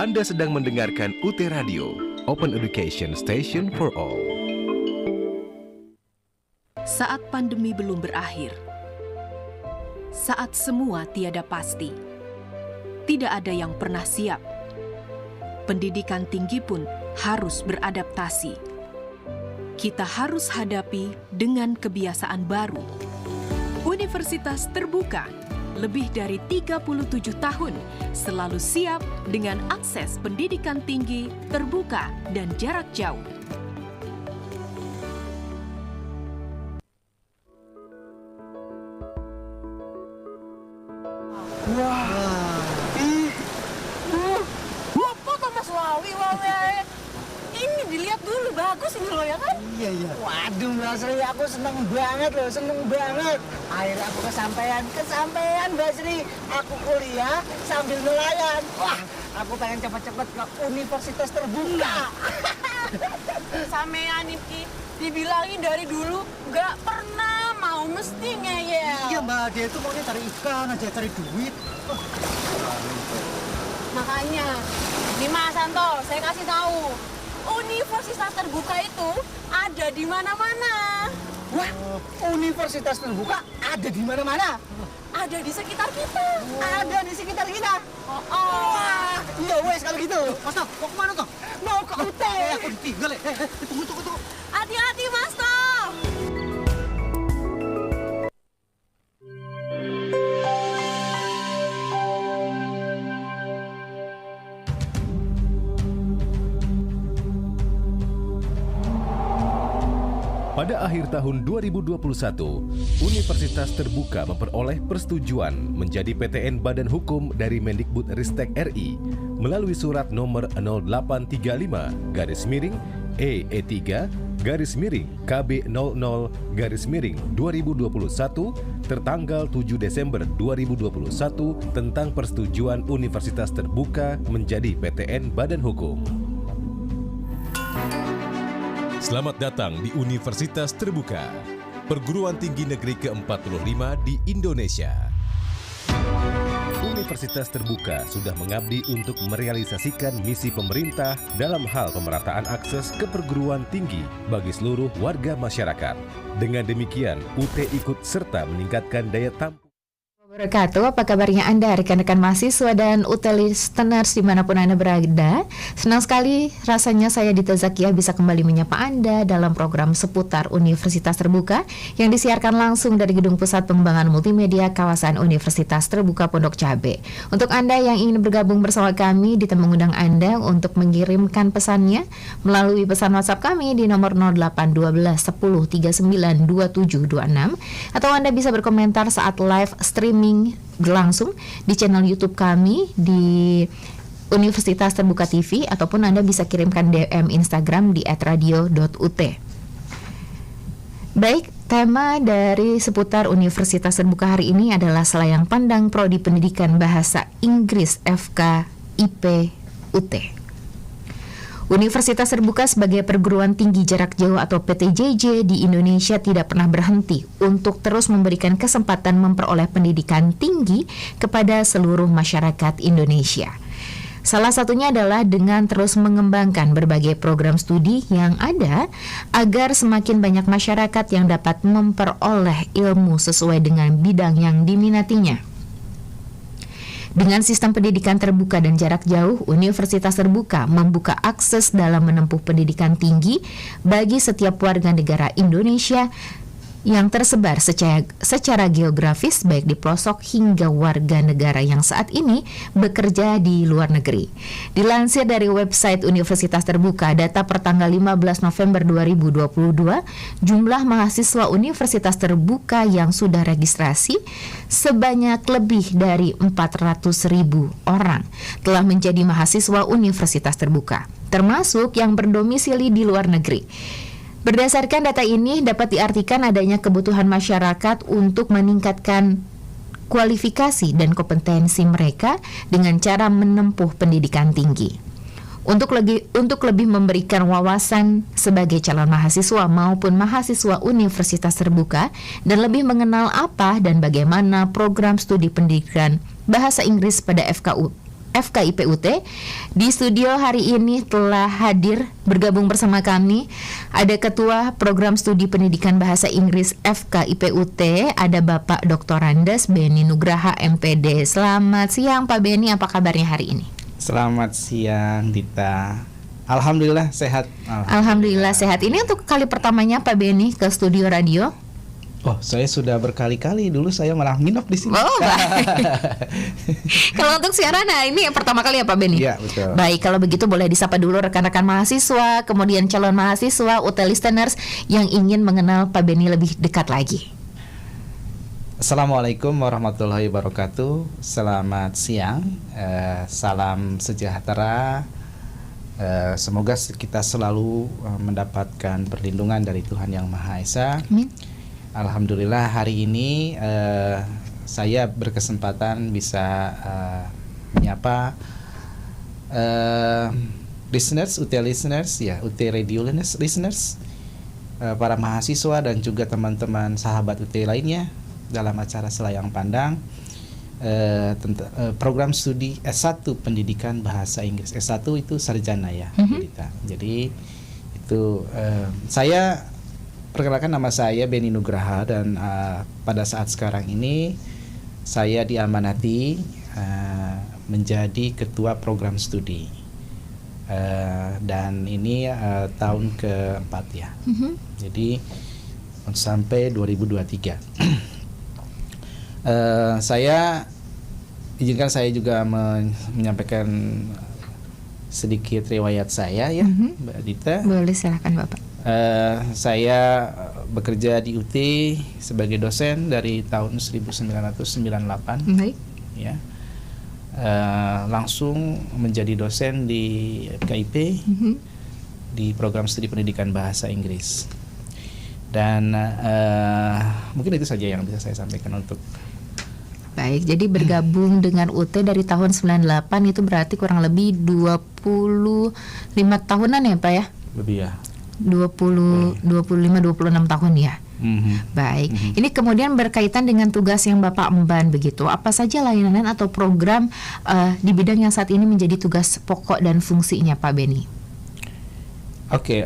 Anda sedang mendengarkan UT Radio, Open Education Station for All. Saat pandemi belum berakhir, saat semua tiada pasti, tidak ada yang pernah siap. Pendidikan tinggi pun harus beradaptasi. Kita harus hadapi dengan kebiasaan baru. Universitas terbuka, lebih dari 37 tahun, selalu siap dengan akses pendidikan tinggi, terbuka, dan jarak jauh. Foto Mas Wawi, ini dilihat dulu, bagus ini loh ya kan? Iya. Waduh Mbak Sri, aku seneng banget loh, seneng banget. Akhirnya aku kesampaian Mbak Sri. Aku kuliah sambil nelayan. Wah, aku pengen cepet-cepet ke universitas terbuka. Sampean iki dibilangin dari dulu nggak pernah mau mesti ngeyel. Iya Mbak, dia itu maunya cari ikan aja, cari duit. Makanya, nih Mas Santo, saya kasih tahu. Universitas terbuka itu ada di mana-mana. Wah, universitas terbuka ada di mana-mana. Ada di sekitar kita. Ada di sekitar kita. Wah, iya wes kalau gitu. Mas Tom, mau kemana Tom? Mau ke UT. Aku ditinggal ya. Tunggu. hati-hati Mas Tom. Pada akhir tahun 2021, Universitas Terbuka memperoleh persetujuan menjadi PTN Badan Hukum dari Mendikbudristek RI melalui surat nomor 0835-EE3-KB00-2021 tertanggal 7 Desember 2021 tentang persetujuan Universitas Terbuka menjadi PTN Badan Hukum. Selamat datang di Universitas Terbuka, perguruan tinggi negeri ke-45 di Indonesia. Universitas Terbuka sudah mengabdi untuk merealisasikan misi pemerintah dalam hal pemerataan akses ke perguruan tinggi bagi seluruh warga masyarakat. Dengan demikian, UT ikut serta meningkatkan daya tampung. Wabarakatuh. Apa kabarnya Anda, rekan-rekan mahasiswa dan UT listeners dimanapun Anda berada? Senang sekali rasanya saya Dita Zakiah bisa kembali menyapa Anda dalam program seputar Universitas Terbuka yang disiarkan langsung dari Gedung Pusat Pengembangan Multimedia Kawasan Universitas Terbuka Pondok Cabe. Untuk Anda yang ingin bergabung bersama kami, Dita mengundang Anda untuk mengirimkan pesannya melalui pesan WhatsApp kami di nomor 0812 10 39 2726 atau Anda bisa berkomentar saat live streaming berlangsung di channel YouTube kami di Universitas Terbuka TV ataupun Anda bisa kirimkan DM Instagram di @radio.ut. Baik, tema dari seputar Universitas Terbuka hari ini adalah selayang pandang Prodi Pendidikan Bahasa Inggris FK IP UT. Universitas Terbuka sebagai perguruan tinggi jarak jauh atau PTJJ di Indonesia tidak pernah berhenti untuk terus memberikan kesempatan memperoleh pendidikan tinggi kepada seluruh masyarakat Indonesia. Salah satunya adalah dengan terus mengembangkan berbagai program studi yang ada agar semakin banyak masyarakat yang dapat memperoleh ilmu sesuai dengan bidang yang diminatinya. Dengan sistem pendidikan terbuka dan jarak jauh, Universitas Terbuka membuka akses dalam menempuh pendidikan tinggi bagi setiap warga negara Indonesia yang tersebar secara geografis baik di pelosok hingga warga negara yang saat ini bekerja di luar negeri. Dilansir dari website Universitas Terbuka, data pertanggal 15 November 2022, jumlah mahasiswa Universitas Terbuka yang sudah registrasi sebanyak lebih dari 400.000 orang telah menjadi mahasiswa Universitas Terbuka, termasuk yang berdomisili di luar negeri. Berdasarkan data ini dapat diartikan adanya kebutuhan masyarakat untuk meningkatkan kualifikasi dan kompetensi mereka dengan cara menempuh pendidikan tinggi. Untuk lebih memberikan wawasan sebagai calon mahasiswa maupun mahasiswa Universitas Terbuka dan lebih mengenal apa dan bagaimana program studi pendidikan bahasa Inggris pada FK FKIPUT. Di studio hari ini telah hadir bergabung bersama kami ada Ketua Program Studi Pendidikan Bahasa Inggris FKIPUT, ada Bapak Dr. Andes Beni Nugraha MPD. Selamat siang Pak Beni, apa kabarnya hari ini? Selamat siang Dita. Alhamdulillah sehat. Alhamdulillah sehat. Ini untuk kali pertamanya Pak Beni ke studio radio. Oh, saya sudah berkali-kali, dulu saya malah nginep di sini. Oh, baik. Kalau untuk siaran, nah ini yang pertama kali ya Pak Beni? Iya, betul. Baik, kalau begitu boleh disapa dulu rekan-rekan mahasiswa, kemudian calon mahasiswa, UT listeners yang ingin mengenal Pak Beni lebih dekat lagi. Assalamualaikum warahmatullahi wabarakatuh. Selamat siang, salam sejahtera. Semoga kita selalu mendapatkan perlindungan dari Tuhan Yang Maha Esa. Amin. Alhamdulillah hari ini saya berkesempatan bisa menyapa listeners, UT listeners, ya UT radio listeners, para mahasiswa dan juga teman-teman sahabat UT lainnya dalam acara Selayang Pandang, program studi S1 Pendidikan Bahasa Inggris. S1 itu sarjana ya, Dita. Jadi itu saya perkenalkan, nama saya Beni Nugraha dan pada saat sekarang ini saya diamanati menjadi ketua program studi dan ini tahun keempat ya. Jadi sampai 2023. Izinkan saya juga menyampaikan sedikit riwayat saya ya, Mbak Dita. Boleh, silakan Bapak. Saya bekerja di UT sebagai dosen dari tahun 1998. Baik. Ya, langsung menjadi dosen di KIP di program studi pendidikan bahasa Inggris. Dan mungkin itu saja yang bisa saya sampaikan untuk. Baik, jadi bergabung dengan UT dari tahun 98 itu berarti kurang lebih 25 tahunan ya Pak ya? Lebih ya. 25-26 tahun ya. Baik. Ini kemudian berkaitan dengan tugas yang Bapak emban begitu. Apa saja layanan atau program di bidang yang saat ini menjadi tugas pokok dan fungsinya Pak Beni? Oke,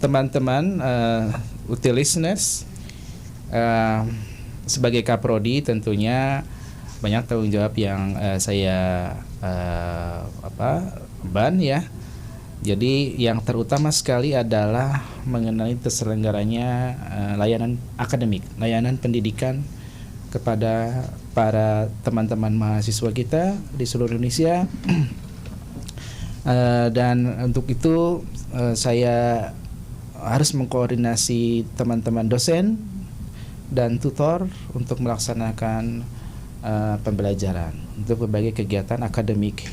teman-teman UT listeners, sebagai Kaprodi tentunya banyak tanggung jawab yang saya emban ya. Jadi yang terutama sekali adalah mengenai terselenggaranya layanan akademik, layanan pendidikan kepada para teman-teman mahasiswa kita di seluruh Indonesia. Dan untuk itu saya harus mengkoordinasi teman-teman dosen dan tutor untuk melaksanakan pembelajaran untuk berbagai kegiatan akademik.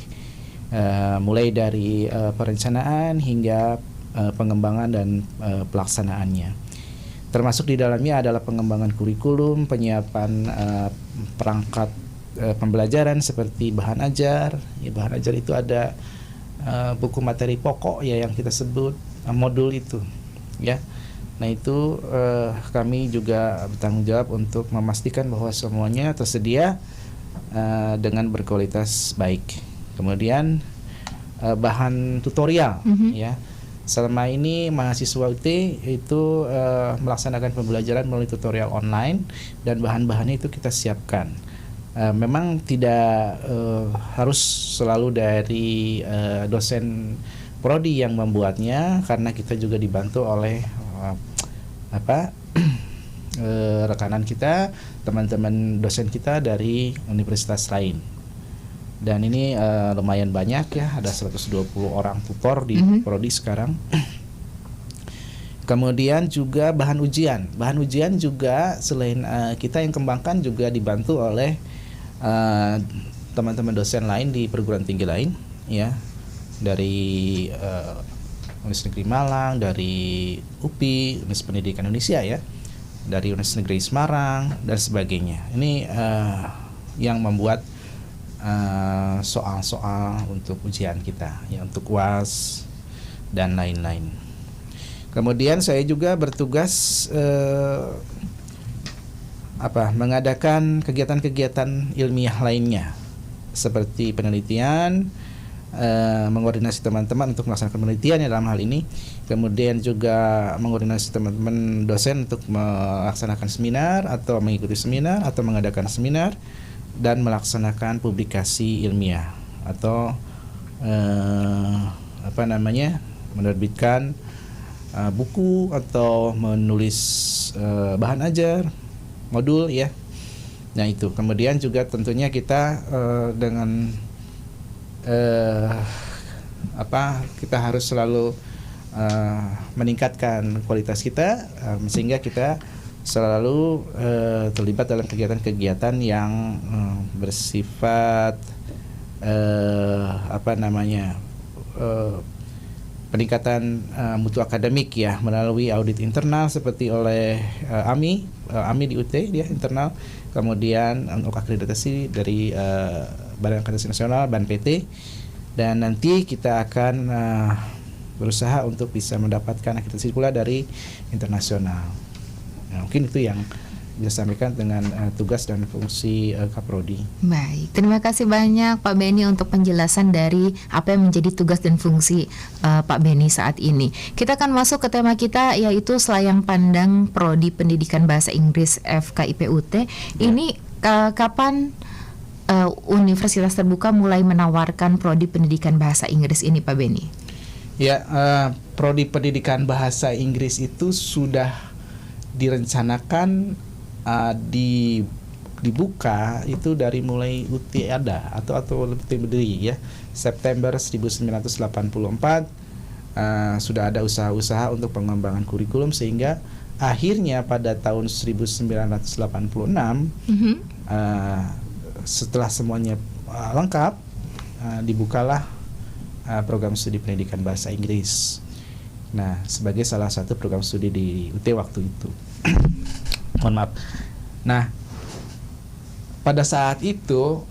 Mulai dari perencanaan hingga pengembangan dan pelaksanaannya. Termasuk di dalamnya adalah pengembangan kurikulum, penyiapan perangkat pembelajaran seperti bahan ajar. Ya, bahan ajar itu ada buku materi pokok ya yang kita sebut modul itu. Ya, nah itu kami juga bertanggung jawab untuk memastikan bahwa semuanya tersedia dengan berkualitas baik. Kemudian bahan tutorial ya. Selama ini mahasiswa UT itu melaksanakan pembelajaran melalui tutorial online dan bahan-bahannya itu kita siapkan. Memang tidak harus selalu dari dosen prodi yang membuatnya, karena kita juga dibantu oleh rekanan kita, teman-teman dosen kita dari universitas lain. Dan ini lumayan banyak ya, ada 120 orang tutor di prodi sekarang. Kemudian juga bahan ujian. Bahan ujian juga selain kita yang kembangkan juga dibantu oleh teman-teman dosen lain di perguruan tinggi lain ya. Dari Universitas Negeri Malang, dari UPI, Universitas Pendidikan Indonesia ya. Dari Universitas Negeri Semarang dan sebagainya. Ini yang membuat soal-soal untuk ujian kita ya, untuk UAS dan lain-lain. Kemudian saya juga bertugas mengadakan kegiatan-kegiatan ilmiah lainnya seperti penelitian, mengkoordinasi teman-teman untuk melaksanakan penelitian ya dalam hal ini, kemudian juga mengkoordinasi teman-teman dosen untuk melaksanakan seminar atau mengikuti seminar atau mengadakan seminar, dan melaksanakan publikasi ilmiah atau menerbitkan buku atau menulis bahan ajar, modul ya. Nah itu, kemudian juga tentunya kita dengan kita harus selalu meningkatkan kualitas kita, sehingga kita selalu terlibat dalam kegiatan-kegiatan yang bersifat peningkatan mutu akademik ya, melalui audit internal seperti oleh AMI di UT dia internal, kemudian untuk akreditasi dari Badan Akreditasi Nasional BANPT, dan nanti kita akan berusaha untuk bisa mendapatkan akreditasi pula dari internasional. Nah, mungkin itu yang bisa sampaikan dengan tugas dan fungsi Kaprodi. Baik, terima kasih banyak Pak Beni untuk penjelasan dari apa yang menjadi tugas dan fungsi Pak Beni saat ini. Kita akan masuk ke tema kita, yaitu selayang pandang Prodi Pendidikan Bahasa Inggris FKIP UT. Ini kapan Universitas Terbuka mulai menawarkan Prodi Pendidikan Bahasa Inggris ini, Pak Beni? Ya, Prodi Pendidikan Bahasa Inggris itu sudah direncanakan dibuka itu dari mulai UT ada atau lebih berdiri ya, September 1984 sudah ada usaha-usaha untuk pengembangan kurikulum, sehingga akhirnya pada tahun 1986 setelah semuanya lengkap, dibukalah program studi pendidikan bahasa Inggris. Nah, sebagai salah satu program studi di UT waktu itu. Mohon maaf. Nah, pada saat itu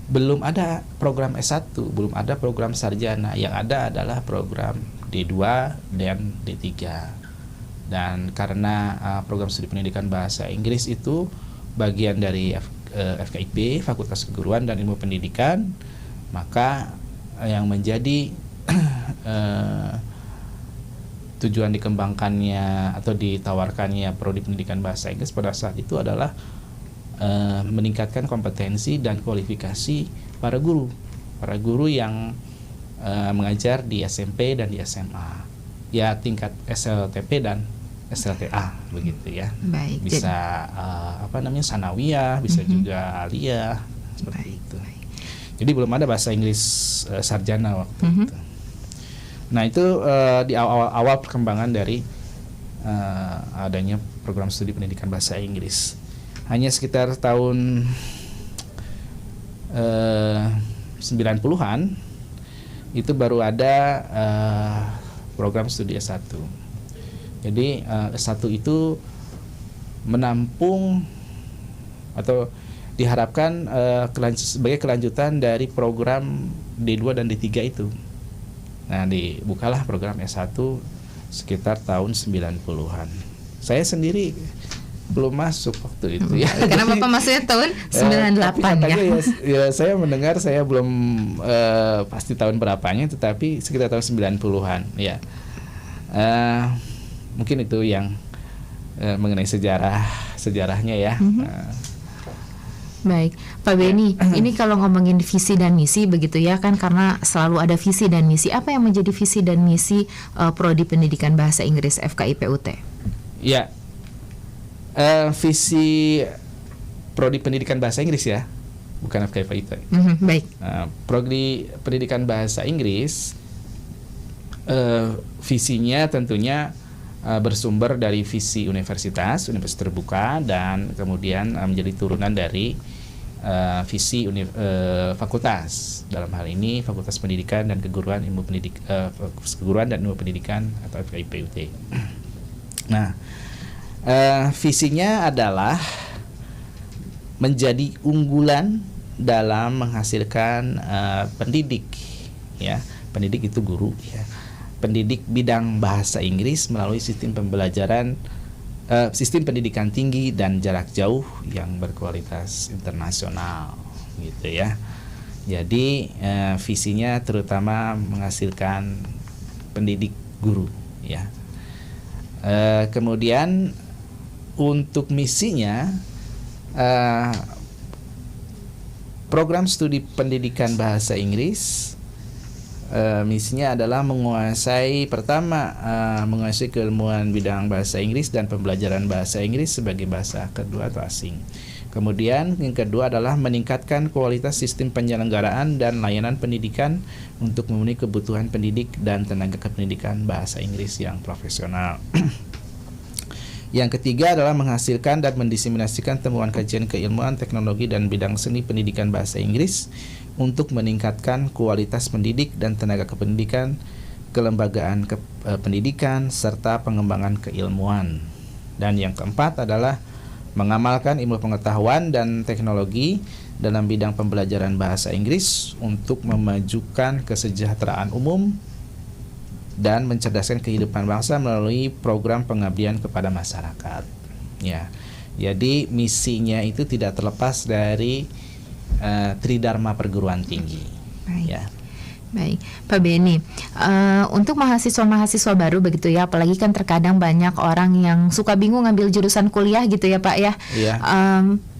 belum ada program S1, belum ada program sarjana. Yang ada adalah program D2 dan D3. Dan karena program studi pendidikan bahasa Inggris itu bagian dari FKIP, Fakultas Keguruan dan Ilmu Pendidikan, maka yang menjadi tujuan dikembangkannya atau ditawarkannya Prodi Pendidikan Bahasa Inggris pada saat itu adalah meningkatkan kompetensi dan kualifikasi para guru yang mengajar di SMP dan di SMA, ya tingkat SLTP dan SLTA begitu ya. Baik, bisa sanawiyah, bisa juga aliyah seperti itu. Jadi belum ada bahasa Inggris sarjana waktu itu. Nah itu di awal perkembangan dari adanya program studi pendidikan bahasa Inggris. Hanya sekitar tahun 90-an itu baru ada program studi S1. Jadi S1 itu menampung atau diharapkan sebagai kelanjutan dari program D2 dan D3 itu. Nah, dibukalah program S1 sekitar tahun 90-an. Saya sendiri belum masuk waktu itu ya. Karena Bapak masuknya tahun 98 ya. Ya, saya mendengar, saya belum pasti tahun berapanya, tetapi sekitar tahun 90-an ya. Mungkin itu yang mengenai sejarahnya ya. Baik, Pak Beni, ini kalau ngomongin visi dan misi begitu ya kan, karena selalu ada visi dan misi. Apa yang menjadi visi dan misi Prodi Pendidikan Bahasa Inggris FKIP UT? Ya, visi Prodi Pendidikan Bahasa Inggris ya, bukan FKIP UT. Baik. Prodi Pendidikan Bahasa Inggris, visinya tentunya bersumber dari visi universitas terbuka, dan kemudian menjadi turunan dari visi fakultas, dalam hal ini Fakultas Pendidikan dan Keguruan Keguruan dan Ilmu Pendidikan atau FKIP UT. Nah, visinya adalah menjadi unggulan dalam menghasilkan pendidik ya. Pendidik itu guru ya. Pendidik bidang bahasa Inggris melalui sistem pembelajaran sistem pendidikan tinggi dan jarak jauh yang berkualitas internasional gitu ya. Jadi visinya terutama menghasilkan pendidik guru ya. Kemudian untuk misinya program studi pendidikan bahasa Inggris misinya adalah menguasai keilmuan bidang bahasa Inggris dan pembelajaran bahasa Inggris sebagai bahasa kedua atau asing. Kemudian yang kedua adalah meningkatkan kualitas sistem penyelenggaraan dan layanan pendidikan untuk memenuhi kebutuhan pendidik dan tenaga kependidikan bahasa Inggris yang profesional. Yang ketiga adalah menghasilkan dan mendiseminasikan temuan kajian keilmuan, teknologi, dan bidang seni pendidikan bahasa Inggris untuk meningkatkan kualitas pendidik dan tenaga kependidikan, kelembagaan pendidikan, serta pengembangan keilmuan. Dan yang keempat adalah mengamalkan ilmu pengetahuan dan teknologi dalam bidang pembelajaran bahasa Inggris untuk memajukan kesejahteraan umum dan mencerdaskan kehidupan bangsa melalui program pengabdian kepada masyarakat. Ya, jadi misinya itu tidak terlepas dari Tridharma perguruan tinggi. Baik. Ya. Baik, Pak Beni, untuk mahasiswa-mahasiswa baru begitu ya, apalagi kan terkadang banyak orang yang suka bingung ngambil jurusan kuliah gitu ya Pak ya, Iya.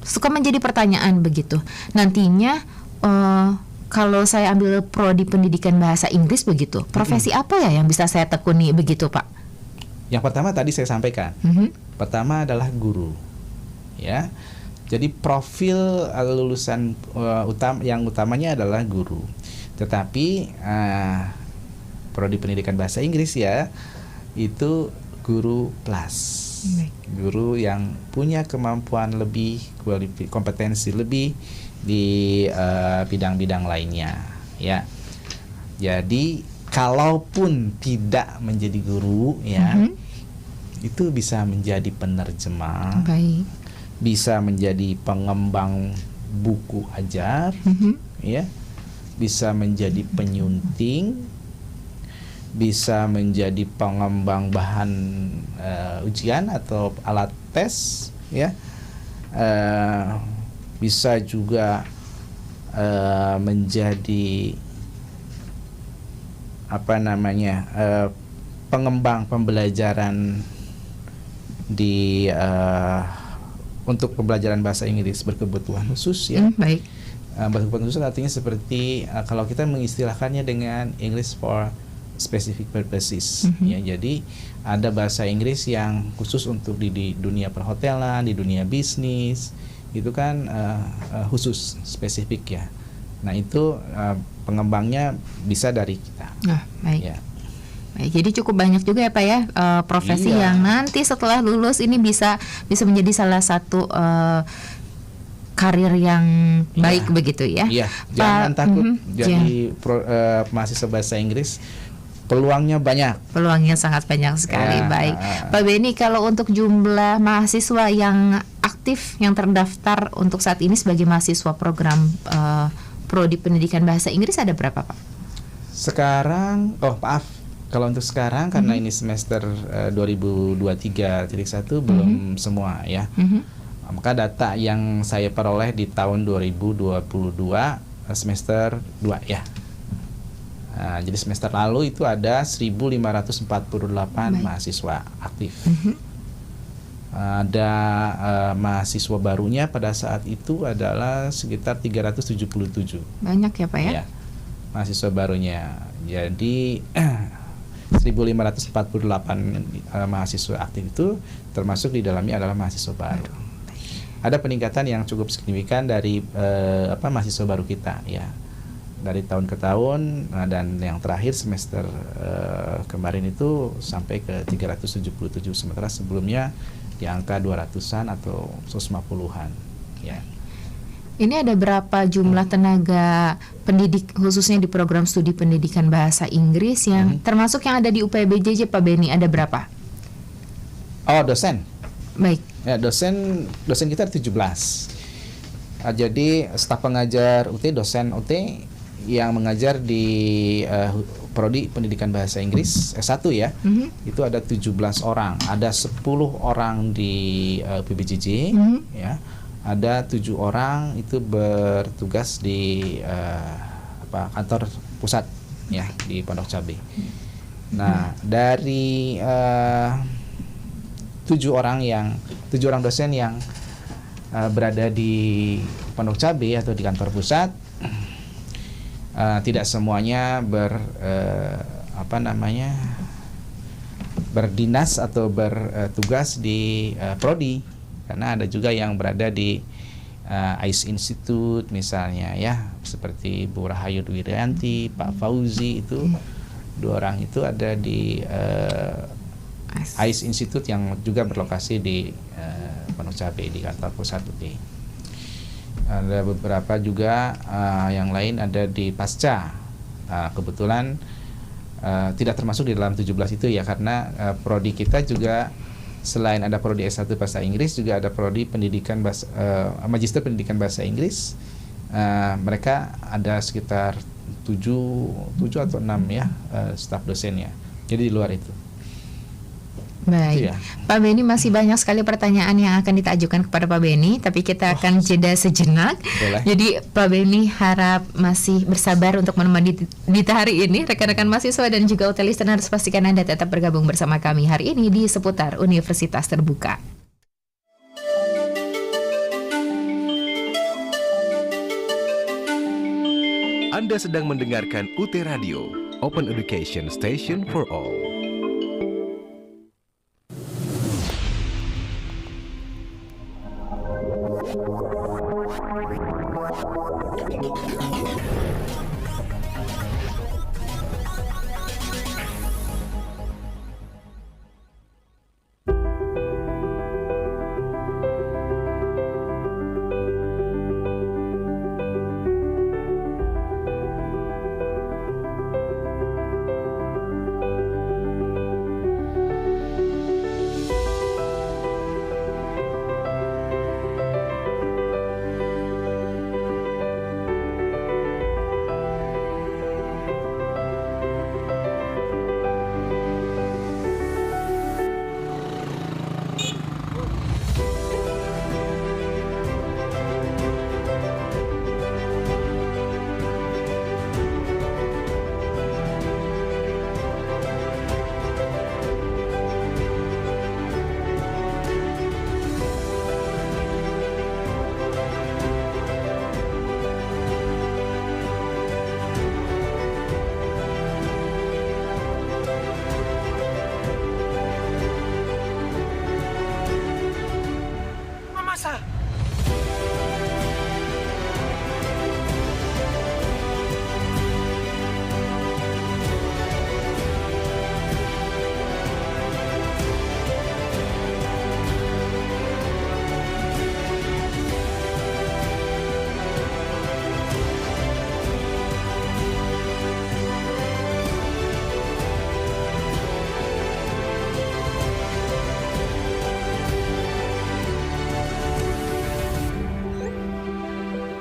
Suka menjadi pertanyaan begitu. Nantinya kalau saya ambil prodi pendidikan bahasa Inggris begitu, profesi apa ya yang bisa saya tekuni begitu Pak? Yang pertama tadi saya sampaikan, pertama adalah guru, ya. Jadi profil lulusan yang utamanya adalah guru. Tetapi prodi pendidikan bahasa Inggris ya itu guru plus, guru yang punya kemampuan lebih, kompetensi lebih di bidang-bidang lainnya ya. Jadi kalaupun tidak menjadi guru ya, itu bisa menjadi penerjemah, bisa menjadi pengembang buku ajar, ya, bisa menjadi penyunting, bisa menjadi pengembang bahan ujian atau alat tes, ya, bisa juga menjadi pengembang pembelajaran di untuk pembelajaran bahasa Inggris berkebutuhan khusus ya. Baik. Berkebutuhan khusus artinya seperti kalau kita mengistilahkannya dengan English for specific purposes ya. Jadi ada bahasa Inggris yang khusus untuk di dunia perhotelan, di dunia bisnis, itu kan khusus spesifik ya. Nah itu pengembangnya bisa dari kita. Baik. Ya. Baik, jadi cukup banyak juga ya Pak ya profesi yang nanti setelah lulus ini bisa menjadi salah satu karir yang baik begitu ya. Iya, jangan takut jadi mahasiswa bahasa Inggris. Peluangnya banyak. Peluangnya sangat banyak sekali. Ya. Baik, Pak Beni, kalau untuk jumlah mahasiswa yang aktif yang terdaftar untuk saat ini sebagai mahasiswa program prodi pendidikan bahasa Inggris ada berapa Pak? Sekarang, kalau untuk sekarang karena ini semester 2023.1 belum semua ya. Maka data yang saya peroleh di tahun 2022 semester 2 ya. Jadi semester lalu itu ada 1.548 mahasiswa aktif. Ada mahasiswa barunya pada saat itu adalah sekitar 377. Banyak ya Pak ya? Ya, mahasiswa barunya. Jadi 1.548 mahasiswa aktif itu termasuk di dalamnya adalah mahasiswa baru. Ada peningkatan yang cukup signifikan dari mahasiswa baru kita ya. Dari tahun ke tahun, dan yang terakhir semester kemarin itu sampai ke 377, sementara sebelumnya di angka 200-an atau 150-an ya. Ini ada berapa jumlah tenaga pendidik khususnya di program studi pendidikan bahasa Inggris yang termasuk yang ada di UPBJJ Pak Beni, ada berapa? Dosen. Baik. Ya, dosen kita ada 17. Jadi staf pengajar UT, dosen UT yang mengajar di prodi pendidikan bahasa Inggris S1 ya. Itu ada 17 orang, ada 10 orang di PBJJ ya. Ada 7 orang itu bertugas di kantor pusat ya di Pondok Cabe. Nah, dari 7 orang dosen yang berada di Pondok Cabe atau di kantor pusat, tidak semuanya berdinas atau bertugas di prodi, karena ada juga yang berada di ICE Institute misalnya ya, seperti Bu Rahayu Dwirianti, Pak Fauzi, itu 2 orang itu ada di ICE Institute yang juga berlokasi di Pondok Cabe di kantor pusat UT. Ada beberapa juga yang lain ada di Pasca. Kebetulan tidak termasuk di dalam 17 itu ya, karena prodi kita juga selain ada prodi S1 bahasa Inggris, juga ada prodi pendidikan magister pendidikan bahasa Inggris. Mereka ada sekitar 7 atau 6 ya staf dosennya. Jadi di luar itu. Baik, Ya. Pak Beni, masih banyak sekali pertanyaan yang akan kita ajukan kepada Pak Beni, tapi kita akan jeda sejenak. Boleh. Jadi Pak Beni harap masih bersabar untuk menemani Dita hari ini. Rekan-rekan mahasiswa dan juga UT listeners, pastikan Anda tetap bergabung bersama kami hari ini di seputar Universitas Terbuka. Anda sedang mendengarkan UT Radio, Open Education Station for All.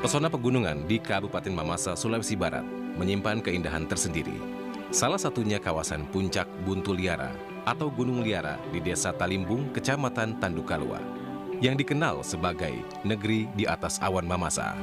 Pesona pegunungan di Kabupaten Mamasa, Sulawesi Barat menyimpan keindahan tersendiri. Salah satunya kawasan Puncak Buntu Liara atau Gunung Liara di Desa Talimbung, Kecamatan Tandukalua, yang dikenal sebagai negeri di atas awan Mamasa.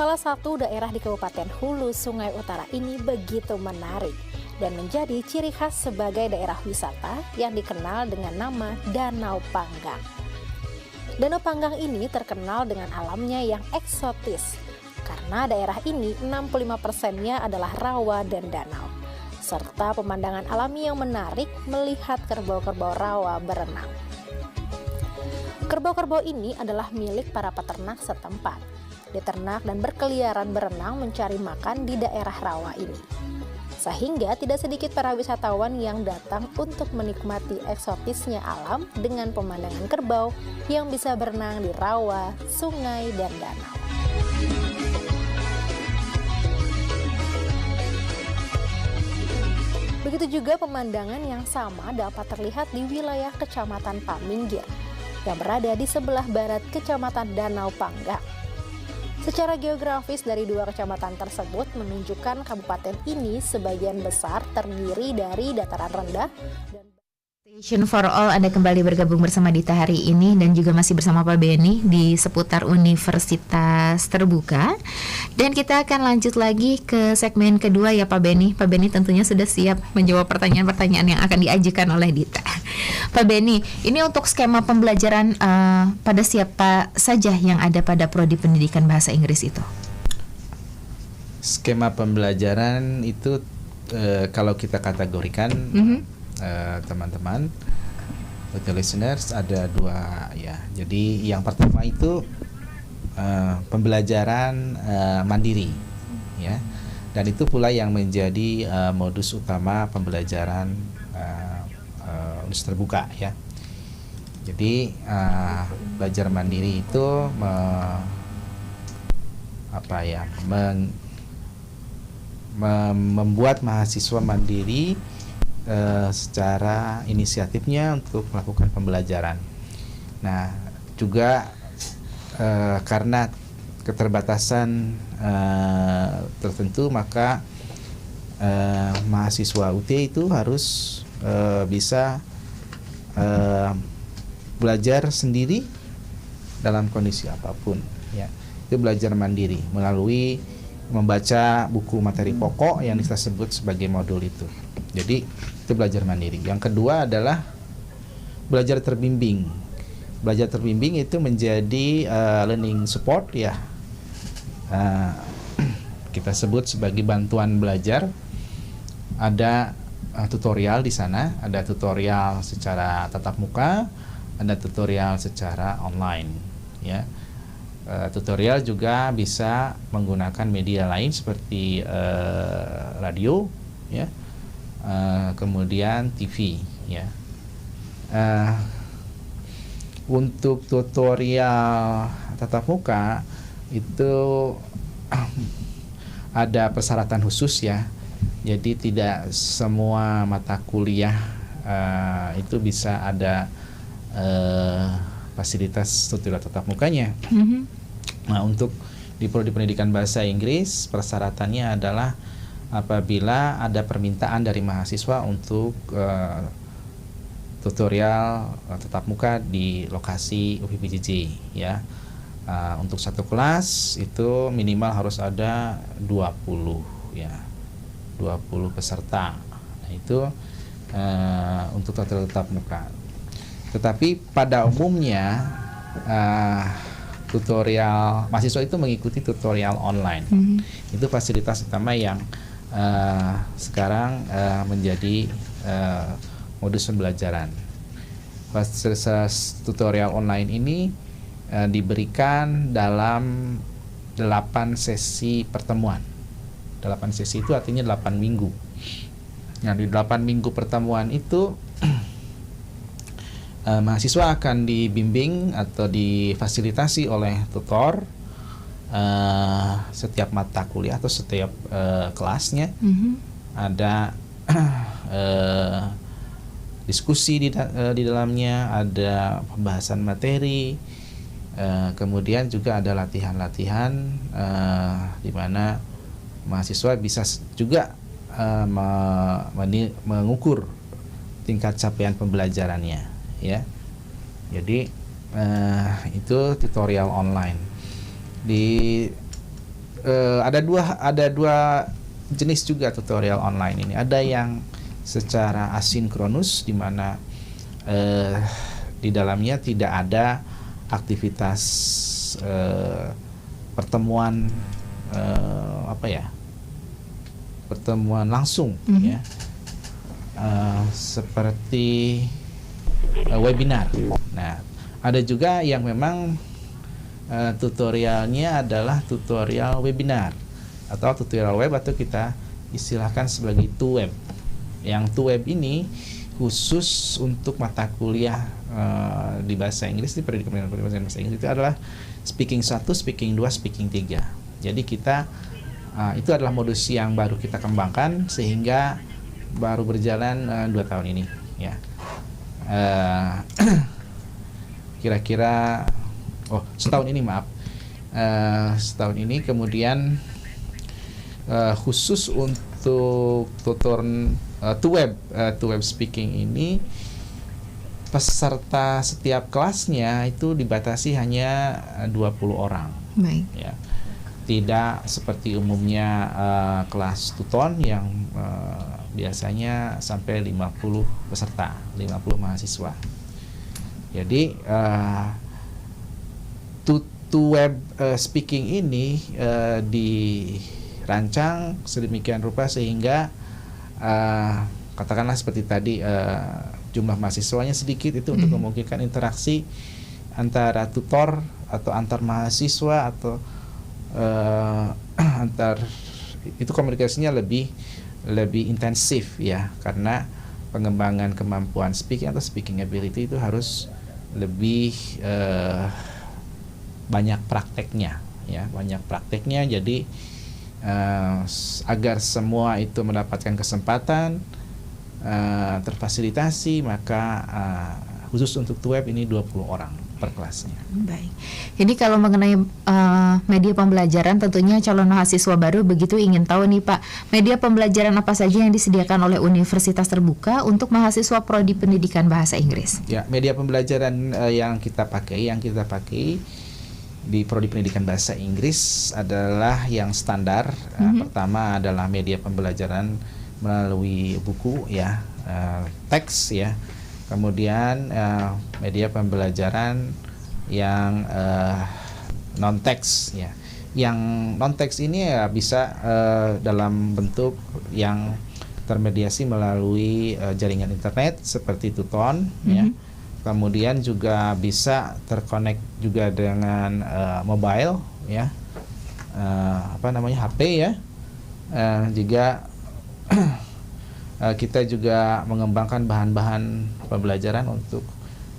Salah satu daerah di Kabupaten Hulu Sungai Utara ini begitu menarik dan menjadi ciri khas sebagai daerah wisata yang dikenal dengan nama Danau Panggang. Danau Panggang ini terkenal dengan alamnya yang eksotis, karena daerah ini 65%-nya adalah rawa dan danau, serta pemandangan alami yang menarik melihat kerbau-kerbau rawa berenang. Kerbau-kerbau ini adalah milik para peternak setempat, diternak dan berkeliaran berenang mencari makan di daerah rawa ini. Sehingga tidak sedikit para wisatawan yang datang untuk menikmati eksotisnya alam dengan pemandangan kerbau yang bisa berenang di rawa, sungai, dan danau. Begitu juga pemandangan yang sama dapat terlihat di wilayah Kecamatan Paminggir yang berada di sebelah barat Kecamatan Danau Panggang. Secara geografis dari dua kecamatan tersebut menunjukkan kabupaten ini sebagian besar terdiri dari dataran rendah dan Station for All, Anda kembali bergabung bersama Dita hari ini dan juga masih bersama Pak Beni di seputar Universitas Terbuka. Dan kita akan lanjut lagi ke segmen kedua ya Pak Beni. Pak Beni tentunya sudah siap menjawab pertanyaan-pertanyaan yang akan diajukan oleh Dita. Pak Beni, ini untuk skema pembelajaran pada siapa saja yang ada pada Prodi Pendidikan Bahasa Inggris itu? Skema pembelajaran itu kalau kita kategorikan teman-teman, listeners, ada dua ya. Jadi yang pertama itu pembelajaran mandiri ya, dan itu pula yang menjadi modus utama pembelajaran Universitas Terbuka ya. Jadi belajar mandiri itu membuat mahasiswa mandiri secara inisiatifnya untuk melakukan pembelajaran. Nah, juga karena keterbatasan tertentu, maka mahasiswa UT itu harus bisa belajar sendiri dalam kondisi apapun. Ya, itu belajar mandiri melalui membaca buku materi pokok yang kita sebut sebagai modul itu. Jadi itu belajar mandiri. Yang kedua adalah belajar terbimbing. Belajar terbimbing itu menjadi learning support ya. Kita sebut sebagai bantuan belajar. Ada tutorial di sana, ada tutorial secara tatap muka, ada tutorial secara online ya. Tutorial juga bisa menggunakan media lain seperti radio ya. Kemudian TV ya. Untuk tutorial tatap muka itu ada persyaratan khusus ya. Jadi tidak semua mata kuliah itu bisa ada fasilitas tutorial tatap mukanya. Nah, untuk di Prodi Pendidikan Bahasa Inggris persyaratannya adalah apabila ada permintaan dari mahasiswa untuk tutorial tatap muka di lokasi UPPJJ ya. Untuk satu kelas itu minimal harus ada 20 ya. 20 peserta. Nah, itu untuk tutorial tatap muka. Tetapi pada umumnya tutorial mahasiswa itu mengikuti tutorial online. Itu fasilitas utama yang sekarang menjadi modus pembelajaran. Fasilitas tutorial online ini diberikan dalam 8 sesi pertemuan. 8 sesi itu artinya 8 minggu. Nah, di 8 minggu pertemuan itu mahasiswa akan dibimbing atau difasilitasi oleh tutor setiap mata kuliah atau setiap kelasnya. Ada diskusi di dalamnya, ada pembahasan materi, kemudian juga ada latihan-latihan di mana mahasiswa bisa juga mengukur tingkat capaian pembelajarannya ya. Jadi itu tutorial online. Di ada dua jenis juga tutorial online ini. Ada yang secara asinkronus, di mana di dalamnya tidak ada aktivitas pertemuan pertemuan langsung, ya, seperti webinar. Nah, ada juga yang memang tutorialnya adalah tutorial webinar atau tutorial web, atau kita istilahkan sebagai TUWeb. Yang TUWeb ini khusus untuk mata kuliah di bahasa Inggris, di pendidikan bahasa Inggris itu adalah speaking 1, speaking 2, speaking 3. Jadi kita itu adalah modus yang baru kita kembangkan, sehingga baru berjalan 2 tahun ini, ya. Kira-kira setahun ini, maaf. Setahun ini. Kemudian khusus untuk tutor TUWeb speaking ini, peserta setiap kelasnya itu dibatasi hanya 20 orang. Baik. Ya. Tidak seperti umumnya kelas tuton yang biasanya sampai 50 peserta, 50 mahasiswa. Jadi TUWeb speaking ini dirancang sedemikian rupa sehingga katakanlah seperti tadi, jumlah mahasiswanya sedikit, itu untuk memungkinkan interaksi antara tutor atau antar mahasiswa, atau itu komunikasinya lebih intensif, ya, karena pengembangan kemampuan speaking atau speaking ability itu harus lebih banyak prakteknya, ya, banyak prakteknya. Jadi agar semua itu mendapatkan kesempatan terfasilitasi, maka khusus untuk TUWeb ini 20 orang per kelasnya. Baik. Ini kalau mengenai media pembelajaran, tentunya calon mahasiswa baru begitu ingin tahu nih Pak, media pembelajaran apa saja yang disediakan oleh Universitas Terbuka untuk mahasiswa prodi pendidikan bahasa Inggris? Ya, media pembelajaran yang kita pakai di prodi pendidikan bahasa Inggris adalah yang standar. Pertama adalah media pembelajaran melalui buku, ya, teks, ya. Kemudian media pembelajaran yang non teks, ya. Yang non teks ini ya bisa dalam bentuk yang termediasi melalui jaringan internet seperti Tuton, ya. Kemudian juga bisa terkonek juga dengan mobile, ya, HP, ya. Juga kita juga mengembangkan bahan-bahan pembelajaran untuk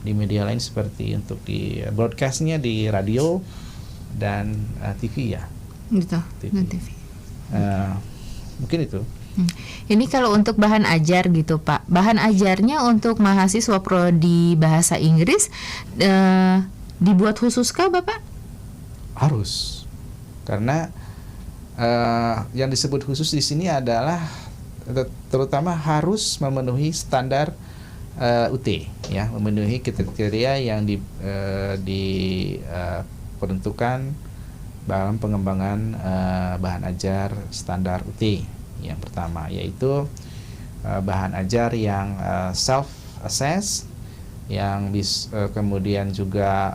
di media lain, seperti untuk di broadcastnya di radio dan TV, ya. Gitu. TV. Dan TV. Mungkin itu. Ini kalau untuk bahan ajar gitu Pak, bahan ajarnya untuk mahasiswa prodi bahasa Inggris dibuat khusus kah Bapak? Harus, karena yang disebut khusus di sini adalah terutama harus memenuhi standar UT, ya, memenuhi kriteria yang diperuntukkan dalam pengembangan bahan ajar standar UT. Yang pertama yaitu bahan ajar yang self-assess, yang kemudian juga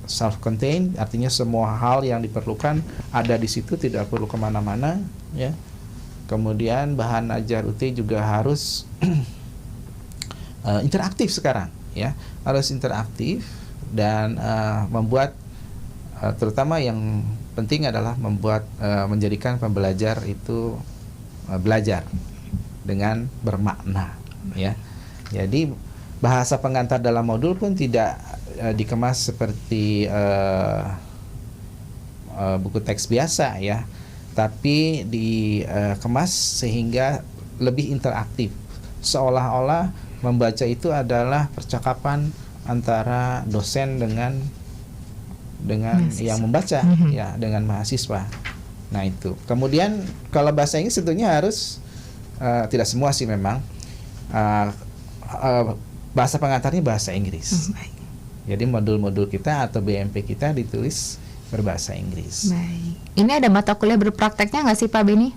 self-contained, artinya semua hal yang diperlukan ada di situ, tidak perlu kemana-mana, ya. Kemudian bahan ajar UT juga harus interaktif sekarang, ya, harus interaktif dan membuat terutama yang penting adalah menjadikan pembelajar itu belajar dengan bermakna, ya. Jadi bahasa pengantar dalam modul pun tidak dikemas seperti buku teks biasa, ya, tapi dikemas sehingga lebih interaktif, seolah-olah membaca itu adalah percakapan antara dosen dengan yang membaca, ya, dengan mahasiswa. Nah, itu. Kemudian kalau bahasa Inggris tentunya harus tidak semua sih memang bahasa pengantarnya bahasa Inggris. Jadi modul-modul kita atau BMP kita ditulis berbahasa Inggris. Baik. Ini ada mata kuliah berprakteknya nggak sih Pak Beni?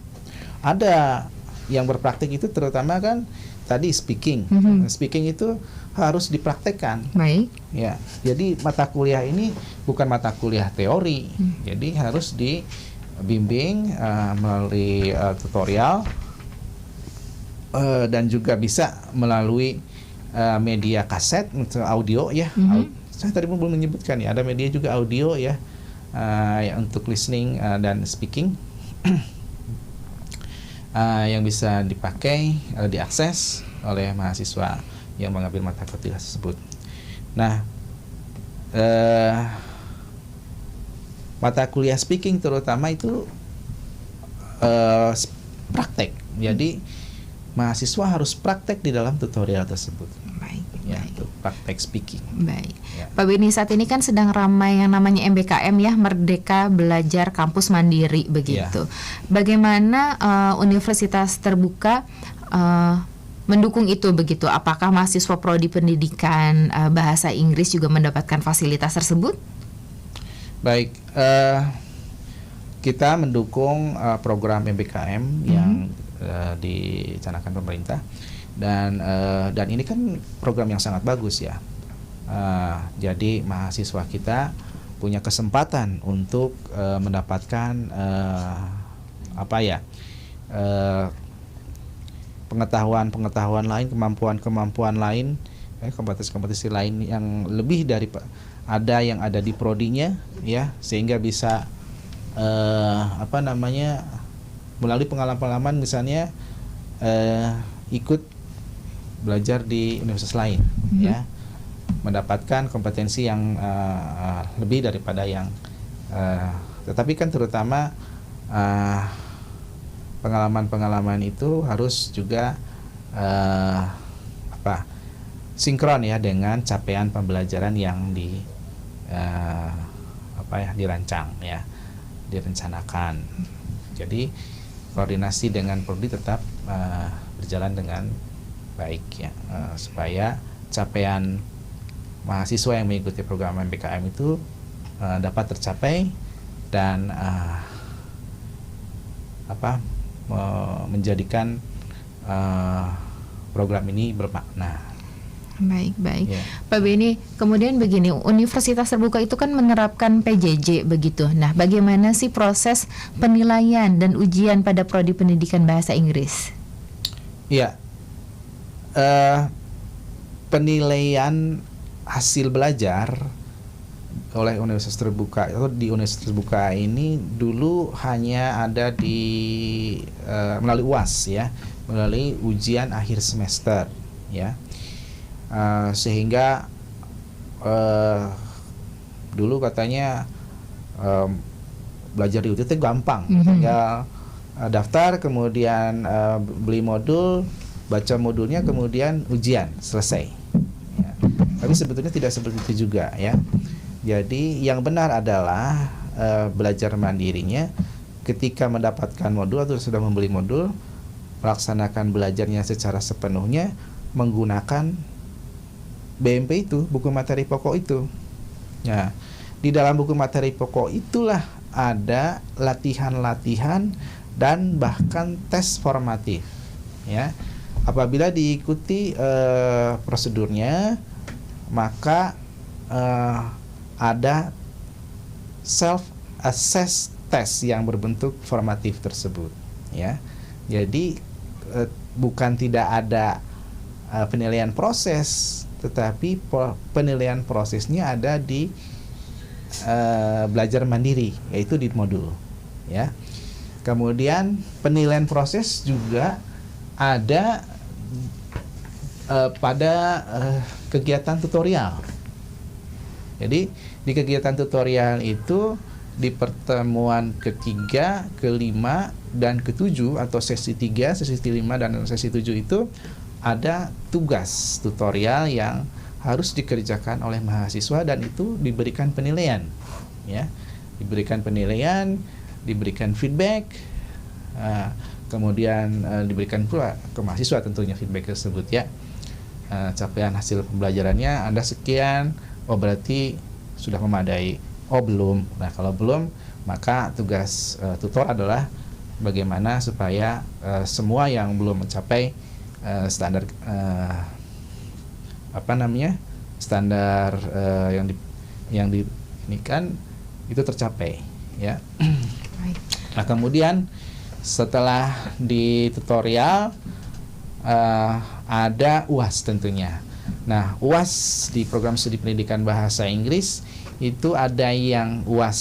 Ada yang berpraktik itu terutama kan tadi speaking. Speaking itu harus dipraktekkan. Baik. Ya, jadi mata kuliah ini bukan mata kuliah teori, jadi harus dibimbing melalui tutorial dan juga bisa melalui media kaset untuk audio ya. Saya tadi belum menyebutkan ya, ada media juga audio ya, ya untuk listening dan speaking yang bisa dipakai, diakses oleh mahasiswa yang mengambil mata kuliah tersebut. Nah, mata kuliah speaking terutama itu praktek. Jadi mahasiswa harus praktek di dalam tutorial tersebut. Baik. Ya, untuk praktek speaking. Baik. Ya. Pak Beni, saat ini kan sedang ramai yang namanya MBKM ya, Merdeka Belajar Kampus Mandiri begitu. Bagaimana Universitas Terbuka mendukung itu begitu? Apakah mahasiswa prodi pendidikan bahasa Inggris juga mendapatkan fasilitas tersebut? Baik, kita mendukung program MBKM yang dicanangkan pemerintah dan ini kan program yang sangat bagus ya. Jadi mahasiswa kita punya kesempatan untuk mendapatkan pengetahuan lain, kemampuan lain, kompetisi lain yang lebih dari ada yang ada di prodinya ya, sehingga bisa melalui pengalaman misalnya ikut belajar di universitas lain ya, mendapatkan kompetensi yang lebih daripada yang tetapi kan terutama pengalaman itu harus juga sinkron ya dengan capaian pembelajaran yang dirancang ya, direncanakan. Jadi koordinasi dengan prodi tetap berjalan dengan baik ya, supaya capaian mahasiswa yang mengikuti program MBKM itu dapat tercapai dan menjadikan program ini bermakna. Baik. Ya. Pak Beni, kemudian begini, Universitas Terbuka itu kan menerapkan PJJ begitu. Nah, bagaimana sih proses penilaian dan ujian pada prodi pendidikan bahasa Inggris? Iya, penilaian hasil belajar oleh Universitas Terbuka atau di Universitas Terbuka ini dulu hanya ada di melalui UAS ya, melalui ujian akhir semester ya. Sehingga dulu katanya belajar di UT gampang, tinggal daftar, kemudian beli modul, baca modulnya, kemudian ujian selesai ya. Tapi sebetulnya tidak seperti itu juga ya. Jadi yang benar adalah belajar mandirinya ketika mendapatkan modul atau sudah membeli modul, melaksanakan belajarnya secara sepenuhnya menggunakan BMP itu, buku materi pokok itu. Nah, di dalam buku materi pokok itulah ada latihan-latihan dan bahkan tes formatif. Ya, apabila diikuti prosedurnya, maka ada self-assess test yang berbentuk formatif tersebut. Ya, jadi bukan tidak ada penilaian proses, tetapi penilaian prosesnya ada di belajar mandiri, yaitu di modul ya. Kemudian penilaian proses juga ada pada kegiatan tutorial. Jadi di kegiatan tutorial itu di pertemuan ketiga, kelima, dan ketujuh atau sesi 3, sesi 5, dan sesi 7 itu ada tugas tutorial yang harus dikerjakan oleh mahasiswa dan itu diberikan penilaian ya, diberikan penilaian, diberikan feedback, kemudian diberikan pula ke mahasiswa tentunya feedback tersebut ya. Capaian hasil pembelajarannya Anda sekian, oh berarti sudah memadai Oh belum. Nah kalau belum, maka tugas tutor adalah bagaimana supaya semua yang belum mencapai standar standar yang ini kan itu tercapai, ya. Nah kemudian setelah di tutorial ada UAS tentunya. Nah UAS di program studi pendidikan bahasa Inggris itu ada yang UAS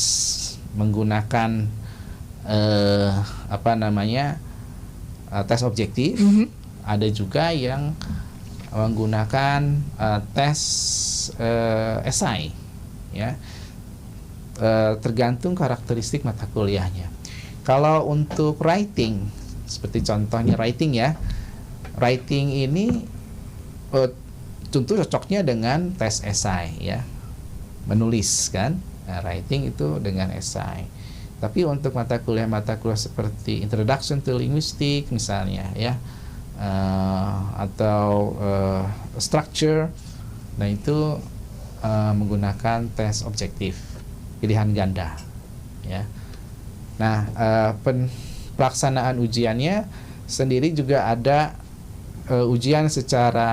menggunakan tes objektif, ada juga yang menggunakan tes esai, ya. Tergantung karakteristik mata kuliahnya. Kalau untuk writing, seperti contohnya writing ya, writing ini tentu cocoknya dengan tes esai ya, menulis kan, writing itu dengan esai. Tapi untuk mata kuliah seperti Introduction to Linguistics misalnya ya, atau structure, nah itu menggunakan tes objektif pilihan ganda ya. Nah pelaksanaan ujiannya sendiri juga ada ujian secara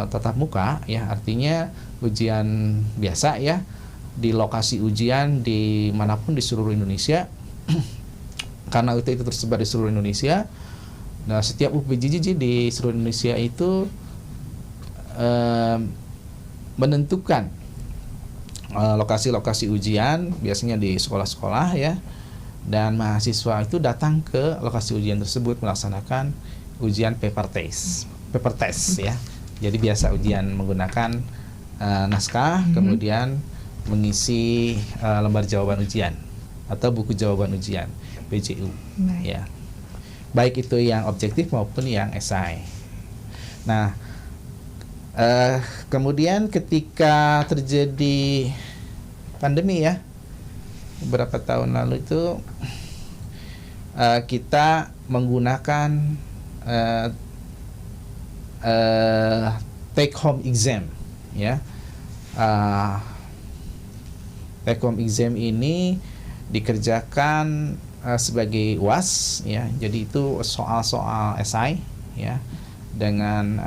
tatap muka ya, artinya ujian biasa ya di lokasi ujian di manapun di seluruh Indonesia. Karena UT itu tersebar di seluruh Indonesia. Nah setiap UPJJ di seluruh Indonesia itu menentukan lokasi-lokasi ujian, biasanya di sekolah-sekolah ya, dan mahasiswa itu datang ke lokasi ujian tersebut melaksanakan ujian paper test ya. Jadi biasa ujian menggunakan naskah, kemudian mengisi lembar jawaban ujian atau buku jawaban ujian BJU ya, baik itu yang objektif maupun yang esai. Nah kemudian ketika terjadi pandemi ya, beberapa tahun lalu itu kita menggunakan take home exam ya. Take home exam ini dikerjakan sebagai UAS ya, jadi itu soal-soal esai ya, dengan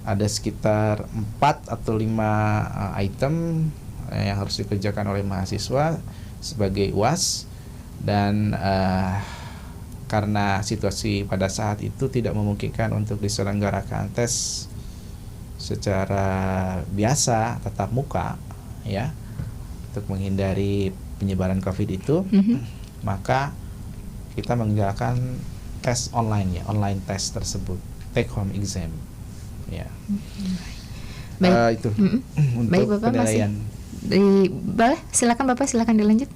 ada sekitar 4 atau 5 item yang harus dikerjakan oleh mahasiswa sebagai UAS. Dan karena situasi pada saat itu tidak memungkinkan untuk diselenggarakan tes secara biasa tatap muka ya, untuk menghindari penyebaran COVID itu, maka kita mengerjakan tes online ya, online tes tersebut, take home exam ya. Baik. Itu untuk Baik Bapak, penilaian. Silakan dilanjut.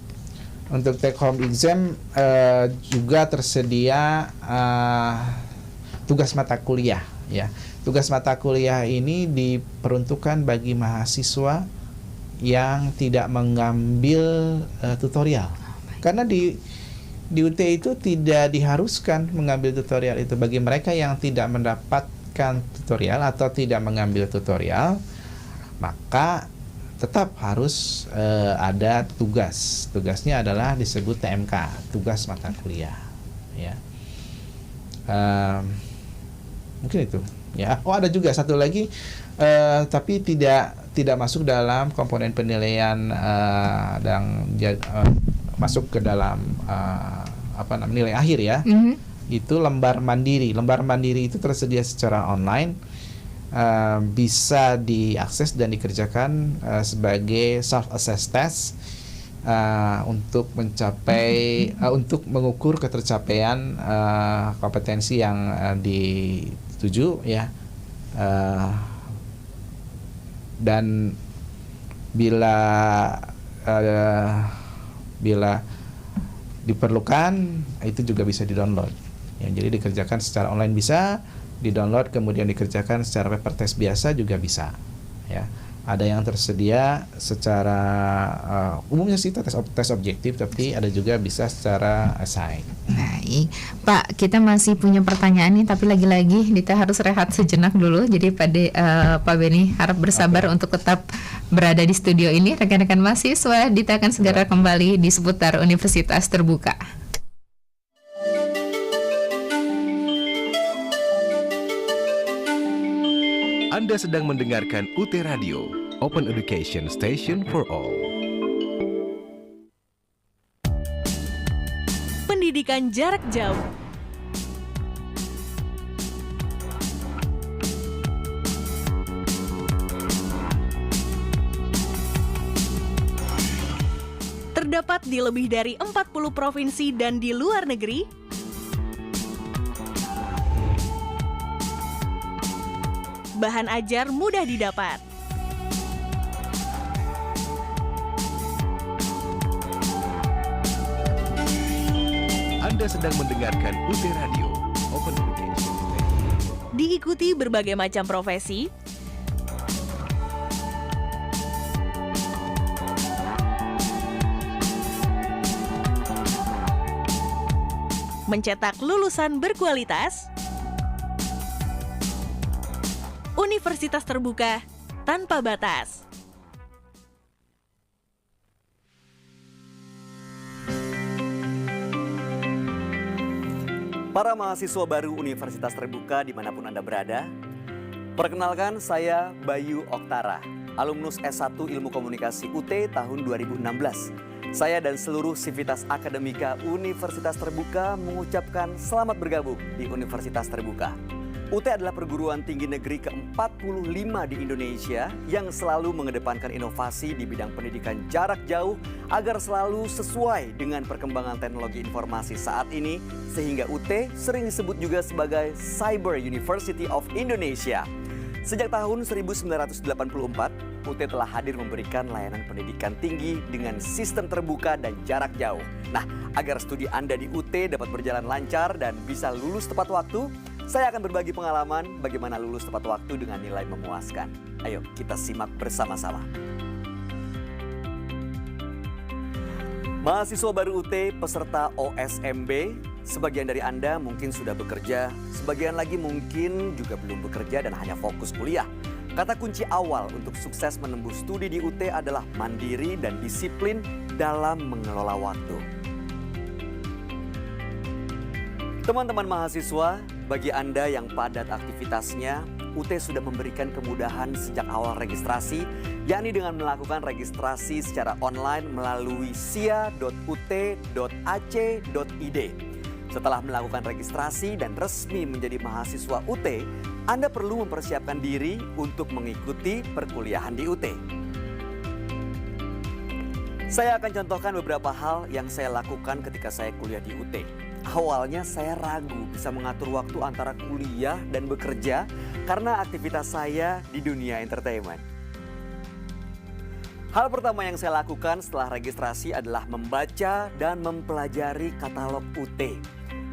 Untuk take home exam juga tersedia tugas mata kuliah ya. Tugas mata kuliah ini diperuntukkan bagi mahasiswa yang tidak mengambil tutorial. Karena di UT itu tidak diharuskan mengambil tutorial itu. Bagi mereka yang tidak mendapatkan tutorial atau tidak mengambil tutorial, maka tetap harus ada tugas. Tugasnya adalah disebut TMK, tugas mata kuliah ya. Mungkin itu ya. Oh ada juga satu lagi, tapi tidak masuk dalam komponen penilaian dan masuk ke dalam nilai akhir ya. Itu lembar mandiri. Lembar mandiri itu tersedia secara online, bisa diakses dan dikerjakan sebagai self-assessed test untuk untuk mengukur ketercapaian kompetensi yang dituju ya. Dan bila diperlukan itu juga bisa di-download ya. Jadi dikerjakan secara online bisa, di-download kemudian dikerjakan secara paper test biasa juga bisa ya. Ada yang tersedia secara umumnya sih tes objektif, tapi ada juga bisa secara esai. Baik, Pak, kita masih punya pertanyaan nih, tapi lagi-lagi Dita harus rehat sejenak dulu. Jadi Pak Beni harap bersabar untuk tetap berada di studio ini. Rekan-rekan mahasiswa, Dita akan segera kembali di seputar Universitas Terbuka. Anda sedang mendengarkan UT Radio, Open Education Station for All. Pendidikan jarak jauh. Terdapat di lebih dari 40 provinsi dan di luar negeri. Bahan ajar mudah didapat. Anda sedang mendengarkan UT Radio, Open Education. Diikuti berbagai macam profesi, mencetak lulusan berkualitas. Universitas Terbuka tanpa batas. Para mahasiswa baru Universitas Terbuka dimanapun Anda berada, perkenalkan saya Bayu Oktara, alumnus S1 Ilmu Komunikasi UT tahun 2016. Saya dan seluruh sivitas akademika Universitas Terbuka mengucapkan selamat bergabung di Universitas Terbuka. UT adalah perguruan tinggi negeri ke-45 di Indonesia yang selalu mengedepankan inovasi di bidang pendidikan jarak jauh agar selalu sesuai dengan perkembangan teknologi informasi saat ini, sehingga UT sering disebut juga sebagai Cyber University of Indonesia. Sejak tahun 1984, UT telah hadir memberikan layanan pendidikan tinggi dengan sistem terbuka dan jarak jauh. Nah, agar studi Anda di UT dapat berjalan lancar dan bisa lulus tepat waktu, saya akan berbagi pengalaman bagaimana lulus tepat waktu dengan nilai memuaskan. Ayo kita simak bersama-sama. Mahasiswa baru UT peserta OSMB, sebagian dari Anda mungkin sudah bekerja, sebagian lagi mungkin juga belum bekerja dan hanya fokus kuliah. Kata kunci awal untuk sukses menembus studi di UT adalah mandiri dan disiplin dalam mengelola waktu. Teman-teman mahasiswa, bagi Anda yang padat aktivitasnya, UT sudah memberikan kemudahan sejak awal registrasi, yakni dengan melakukan registrasi secara online melalui sia.ut.ac.id. Setelah melakukan registrasi dan resmi menjadi mahasiswa UT, Anda perlu mempersiapkan diri untuk mengikuti perkuliahan di UT. Saya akan contohkan beberapa hal yang saya lakukan ketika saya kuliah di UT. Awalnya saya ragu bisa mengatur waktu antara kuliah dan bekerja karena aktivitas saya di dunia entertainment. Hal pertama yang saya lakukan setelah registrasi adalah membaca dan mempelajari katalog UT.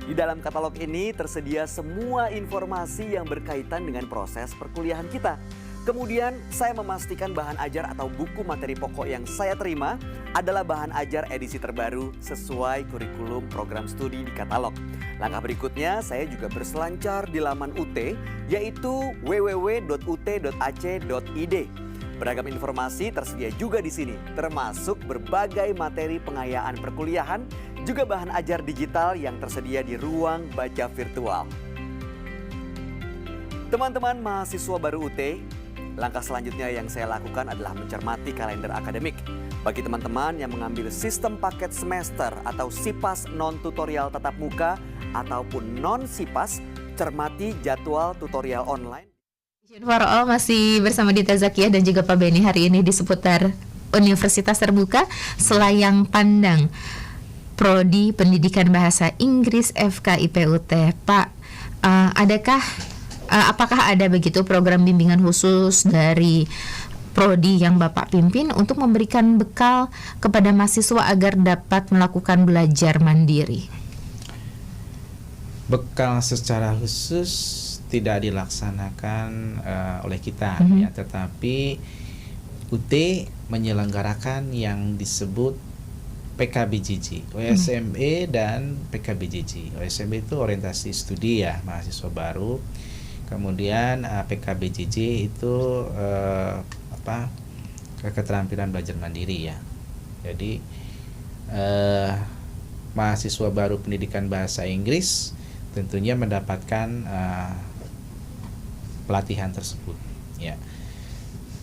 Di dalam katalog ini tersedia semua informasi yang berkaitan dengan proses perkuliahan kita. Kemudian saya memastikan bahan ajar atau buku materi pokok yang saya terima adalah bahan ajar edisi terbaru sesuai kurikulum program studi di katalog. Langkah berikutnya saya juga berselancar di laman UT, yaitu www.ut.ac.id. Beragam informasi tersedia juga di sini, termasuk berbagai materi pengayaan perkuliahan, juga bahan ajar digital yang tersedia di ruang baca virtual. Teman-teman mahasiswa baru UT, langkah selanjutnya yang saya lakukan adalah mencermati kalender akademik. Bagi teman-teman yang mengambil sistem paket semester atau SIPAS non-tutorial tatap muka ataupun non-SIPAS, cermati jadwal tutorial online. For All masih bersama Dita Zakiah dan juga Pak Beni hari ini di seputar Universitas Terbuka Selayang Pandang, Prodi Pendidikan Bahasa Inggris FKIP-UT. Pak, apakah ada begitu program bimbingan khusus dari Prodi yang Bapak pimpin untuk memberikan bekal kepada mahasiswa agar dapat melakukan belajar mandiri? Bekal secara khusus tidak dilaksanakan oleh kita, ya, tetapi UT menyelenggarakan yang disebut PKBJJ, OSME dan PKBJJ. OSME itu orientasi studi ya, mahasiswa baru. Kemudian PKBJJ itu keterampilan belajar mandiri ya. Jadi mahasiswa baru pendidikan bahasa Inggris tentunya mendapatkan pelatihan tersebut ya.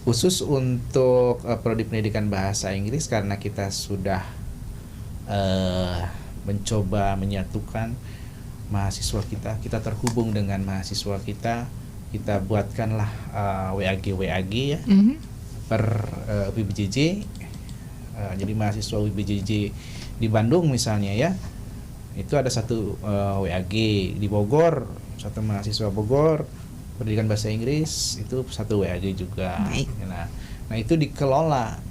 Khusus untuk prodi pendidikan bahasa Inggris, karena kita sudah mencoba menyatukan mahasiswa kita terhubung dengan mahasiswa kita buatkanlah WAG ya per WBJJ. Jadi mahasiswa WBJJ di Bandung misalnya ya, itu ada satu WAG. Di Bogor, satu mahasiswa Bogor pendidikan bahasa Inggris, itu satu WAG juga. Nah itu dikelola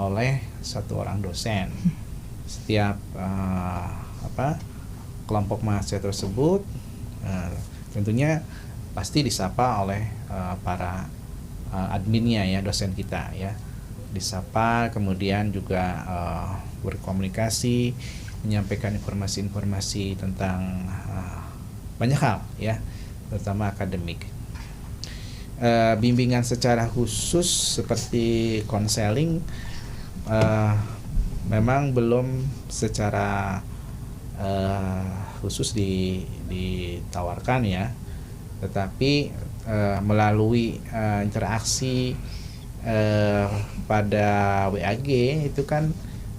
oleh satu orang dosen. Setiap kelompok mahasiswa tersebut tentunya pasti disapa oleh para adminnya ya, dosen kita ya, disapa, kemudian juga berkomunikasi, menyampaikan informasi-informasi tentang banyak hal ya, terutama akademik. Bimbingan secara khusus seperti konseling memang belum secara khusus ditawarkan ya, tetapi melalui interaksi pada WAG itu kan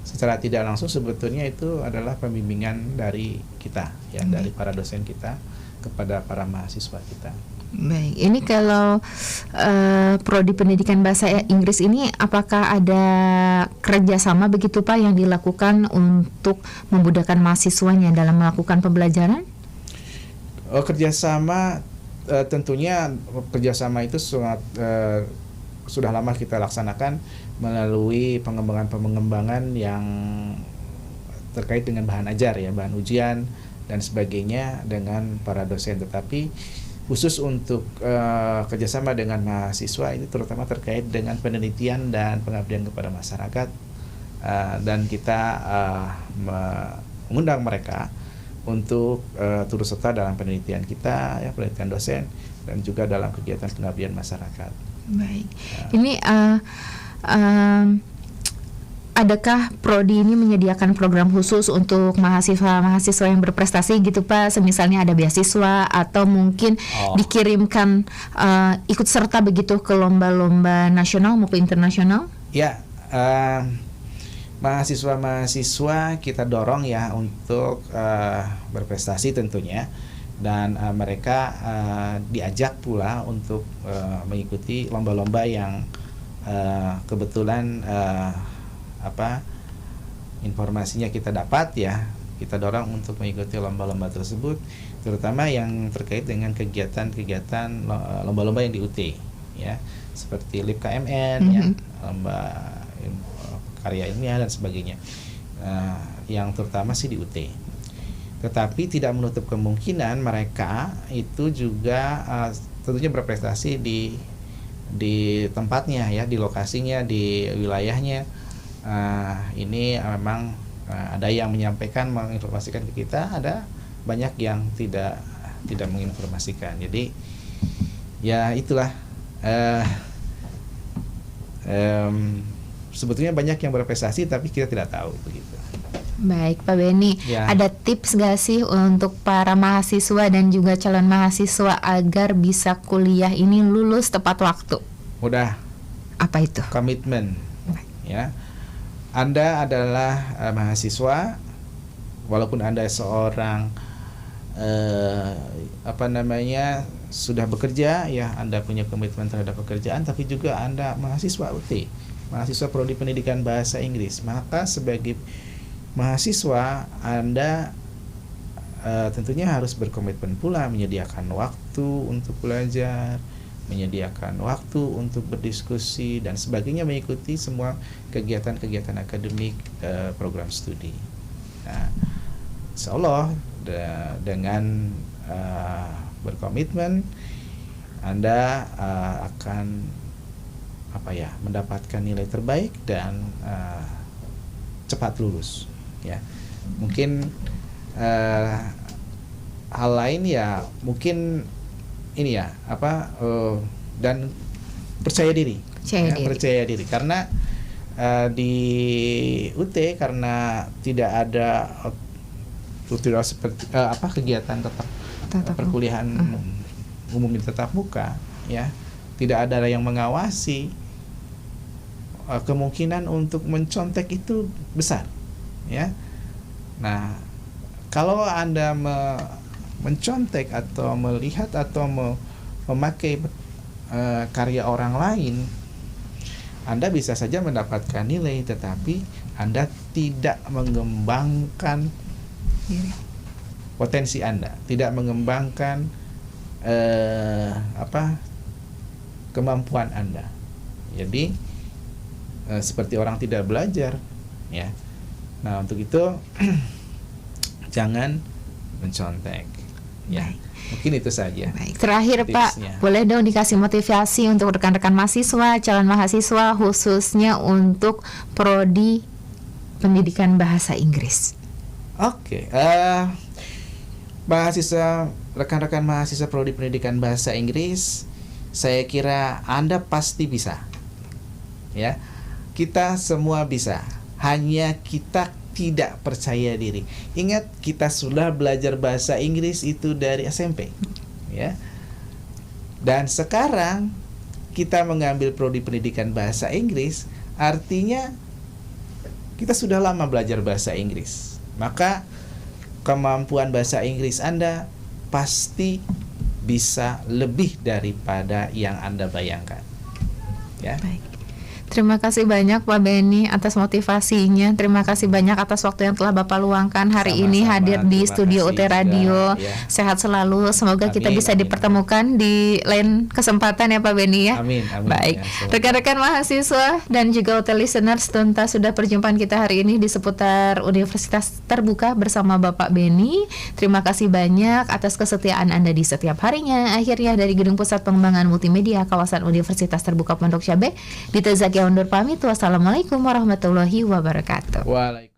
secara tidak langsung sebetulnya itu adalah pembimbingan dari kita ya, dari para dosen kita kepada para mahasiswa kita. Baik, ini kalau prodi pendidikan bahasa Inggris ini apakah ada kerjasama begitu Pak yang dilakukan untuk memudahkan mahasiswanya dalam melakukan pembelajaran? Kerjasama tentunya kerjasama itu sangat sudah lama kita laksanakan melalui pengembangan yang terkait dengan bahan ajar ya, bahan ujian dan sebagainya dengan para dosen. Tetapi khusus untuk kerjasama dengan mahasiswa ini terutama terkait dengan penelitian dan pengabdian kepada masyarakat, dan kita mengundang mereka untuk turut serta dalam penelitian kita ya, penelitian dosen, dan juga dalam kegiatan pengabdian masyarakat. Baik, ini adakah prodi ini menyediakan program khusus untuk mahasiswa yang berprestasi gitu Pak? Misalnya ada beasiswa atau mungkin dikirimkan ikut serta begitu ke lomba-lomba nasional maupun internasional? Ya, mahasiswa kita dorong ya untuk berprestasi tentunya, dan mereka diajak pula untuk mengikuti lomba-lomba yang kebetulan informasinya kita dapat ya, kita dorong untuk mengikuti lomba-lomba tersebut, terutama yang terkait dengan kegiatan-kegiatan lomba-lomba yang di UT ya, seperti LIP KMN ya, lomba karya ilmiah dan sebagainya, yang terutama sih di UT. Tetapi tidak menutup kemungkinan mereka itu juga tentunya berprestasi di tempatnya ya, di lokasinya, di wilayahnya. Ini memang ada yang menyampaikan, menginformasikan ke kita, ada banyak yang tidak menginformasikan. Jadi ya itulah sebetulnya banyak yang berprestasi tapi kita tidak tahu begitu. Baik Pak Beni, ya. Ada tips gak sih untuk para mahasiswa dan juga calon mahasiswa agar bisa kuliah ini lulus tepat waktu? Mudah. Apa itu? Komitmen. Ya. Anda adalah mahasiswa, walaupun Anda seorang sudah bekerja ya, Anda punya komitmen terhadap pekerjaan, tapi juga Anda mahasiswa UT, mahasiswa prodi pendidikan bahasa Inggris. Maka sebagai mahasiswa Anda tentunya harus berkomitmen pula menyediakan waktu untuk belajar, menyediakan waktu untuk berdiskusi dan sebagainya, mengikuti semua kegiatan-kegiatan akademik program studi. Nah, insya Allah dengan berkomitmen Anda akan mendapatkan nilai terbaik dan cepat lulus. Ya, mungkin hal lain ya mungkin ini ya dan percaya diri. Percaya diri karena di UT karena tidak ada seperti kegiatan tetap perkuliahan umum tetap muka, ya tidak ada yang mengawasi, kemungkinan untuk mencontek itu besar, ya. Nah, kalau Anda mencontek atau melihat atau memakai karya orang lain, Anda bisa saja mendapatkan nilai, tetapi Anda tidak mengembangkan potensi Anda, tidak mengembangkan kemampuan Anda. Jadi seperti orang tidak belajar, ya. Nah, untuk itu jangan mencontek, ya. Mungkin itu saja. Baik. Terakhir tipsnya. Pak, boleh dong dikasih motivasi untuk rekan-rekan mahasiswa, calon mahasiswa khususnya untuk prodi pendidikan bahasa Inggris. Oke, rekan-rekan mahasiswa prodi pendidikan bahasa Inggris, saya kira Anda pasti bisa. Ya, kita semua bisa. Hanya kita tidak percaya diri. Ingat, kita sudah belajar bahasa Inggris itu dari SMP, ya. Dan sekarang kita mengambil prodi pendidikan bahasa Inggris, artinya kita sudah lama belajar bahasa Inggris. Maka kemampuan bahasa Inggris Anda pasti bisa lebih daripada yang Anda bayangkan. Ya. Baik. Terima kasih banyak Pak Benny atas motivasinya. Terima kasih banyak atas waktu yang telah Bapak luangkan hari ini hadir di studio UT Radio. Ya. Sehat selalu. Semoga kita bisa dipertemukan di lain kesempatan ya Pak Benny ya. Amin. Baik. Ya, rekan-rekan mahasiswa dan juga UT listeners, tuntas sudah perjumpaan kita hari ini di seputar Universitas Terbuka bersama Bapak Benny. Terima kasih banyak atas kesetiaan Anda di setiap harinya. Akhirnya dari Gedung Pusat Pengembangan Multimedia kawasan Universitas Terbuka Pondok Cabe, Dita Zakia undur pamit. Wassalamualaikum warahmatullahi wabarakatuh. Waalaikumsalam.